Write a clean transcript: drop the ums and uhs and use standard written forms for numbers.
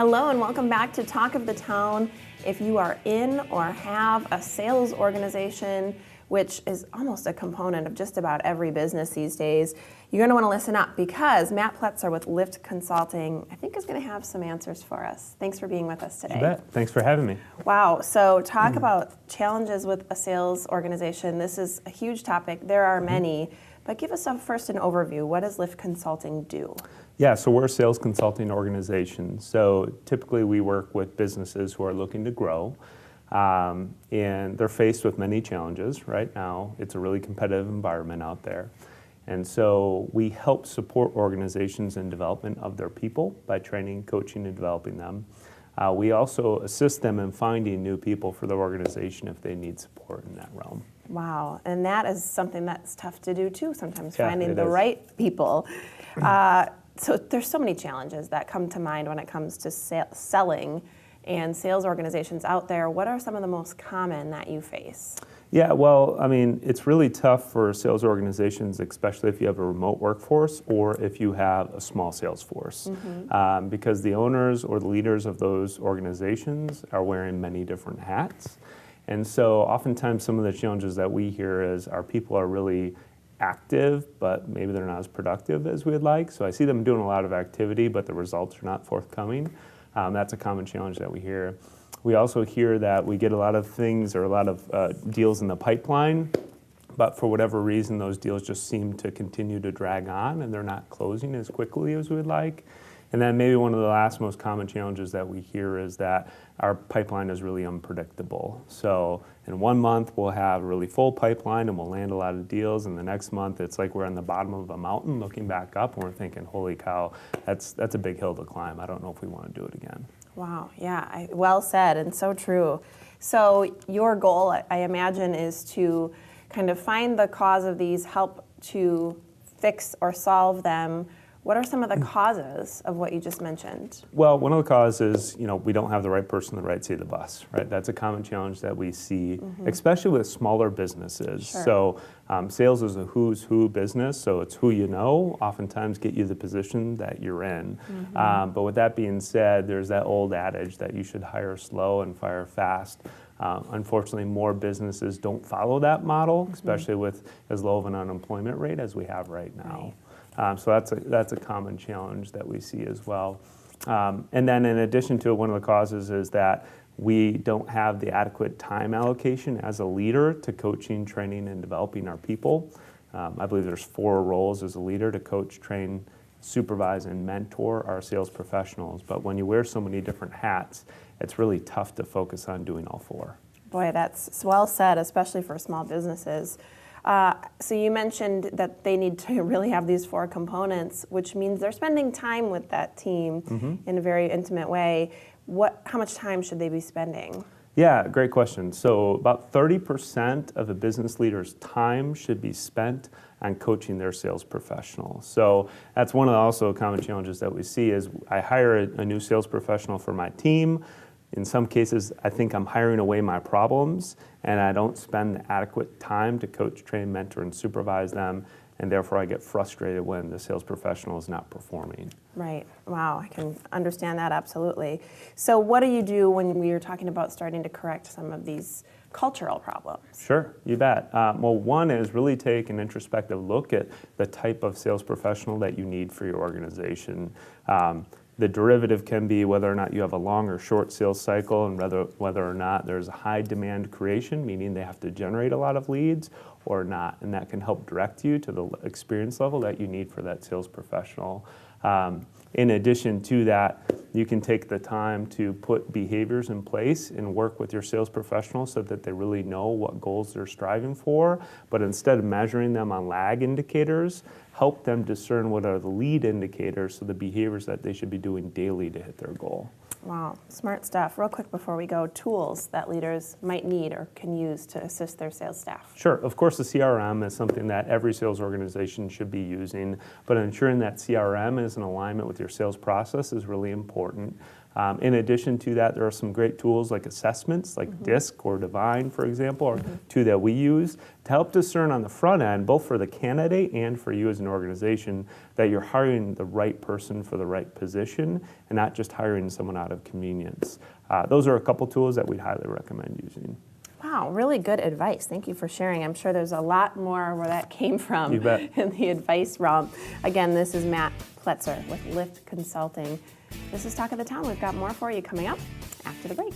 Hello and welcome back to Talk of the Town. If you are in or have a sales organization, which is almost a component of just about every business these days, you're going to want to listen up because Matt Pletzer with Lift Consulting, I think, is going to have some answers for us. Thanks for being with us today. You bet. Thanks for having me. Wow. So talk about challenges with a sales organization. This is a huge topic. There are many, but give us first an overview. What does Lift Consulting do? Yeah, so we're a sales consulting organization. So typically we work with businesses who are looking to grow, and they're faced with many challenges right now. It's a really competitive environment out there. And so we help support organizations in development of their people by training, coaching, and developing them. We also assist them in finding new people for their organization if they need support in that realm. Wow, and that is something that's tough to do too, sometimes Yeah, finding the right people. So there's so many challenges that come to mind when it comes to selling and sales organizations out there. What are some of the most common that you face? Yeah, well, I mean, it's really tough for sales organizations, especially if you have a remote workforce or if you have a small sales force, because the owners or the leaders of those organizations are wearing many different hats. And so oftentimes some of the challenges that we hear is our people are really active, but maybe they're not as productive as we'd like. So I see them doing a lot of activity, but the results are not forthcoming. That's a common challenge that we hear. We also hear that we get a lot of things or a lot of deals in the pipeline, but for whatever reason, those deals just seem to continue to drag on and they're not closing as quickly as we would like. And then maybe one of the last most common challenges that we hear is that our pipeline is really unpredictable. So in 1 month, we'll have a really full pipeline and we'll land a lot of deals. And the next month, it's like we're on the bottom of a mountain looking back up and we're thinking, holy cow, that's a big hill to climb. I don't know if we want to do it again. Wow, yeah, well said and so true. So your goal, I imagine, is to kind of find the cause of these, help to fix or solve them. What are some of the causes of what you just mentioned? Well, one of the causes, we don't have the right person in the right seat of the bus, right? That's a common challenge that we see, especially with smaller businesses. Sure. So sales is a who's who business, so it's who you know, oftentimes get you the position that you're in. But with that being said, there's that old adage that you should hire slow and fire fast. Unfortunately, more businesses don't follow that model, especially with as low of an unemployment rate as we have right now. Right. So that's a common challenge that we see as well. And then in addition to it, one of the causes is that we don't have the adequate time allocation as a leader to coaching, training, and developing our people. I believe there's 4 roles as a leader: to coach, train, supervise, and mentor our sales professionals. But when you wear so many different hats, it's really tough to focus on doing all 4. Boy, that's well said, especially for small businesses. So you mentioned that they need to really have these 4 components, which means they're spending time with that team in a very intimate way. How much time should they be spending? Yeah, great question. So about 30% of a business leader's time should be spent on coaching their sales professional. So that's one of the also common challenges that we see is I hire a new sales professional for my team. In some cases, I think I'm hiring away my problems, and I don't spend the adequate time to coach, train, mentor, and supervise them, and therefore I get frustrated when the sales professional is not performing. Right. Wow, I can understand that absolutely. So what do you do when we are talking about starting to correct some of these cultural problems? Sure, you bet. Well, one is really take an introspective look at the type of sales professional that you need for your organization. The derivative can be whether or not you have a long or short sales cycle and whether or not there's a high demand creation, meaning they have to generate a lot of leads or not. And that can help direct you to the experience level that you need for that sales professional. In addition to that, you can take the time to put behaviors in place and work with your sales professionals so that they really know what goals they're striving for. But instead of measuring them on lag indicators, help them discern what are the lead indicators, so the behaviors that they should be doing daily to hit their goal. Wow, smart stuff. Real quick before we go, tools that leaders might need or can use to assist their sales staff. Sure. Of course, the CRM is something that every sales organization should be using, but ensuring that CRM is in alignment with your sales process is really important. In addition to that, there are some great tools like assessments, like DISC or Divine, for example, are two that we use to help discern on the front end, both for the candidate and for you as an organization, that you're hiring the right person for the right position and not just hiring someone out of convenience. Those are a couple tools that we'd highly recommend using. Wow, really good advice. Thank you for sharing. I'm sure there's a lot more where that came from You bet. in the advice realm. Again, this is Matt Pletzer with Lift Consulting. This is Talk of the Town. We've got more for you coming up after the break.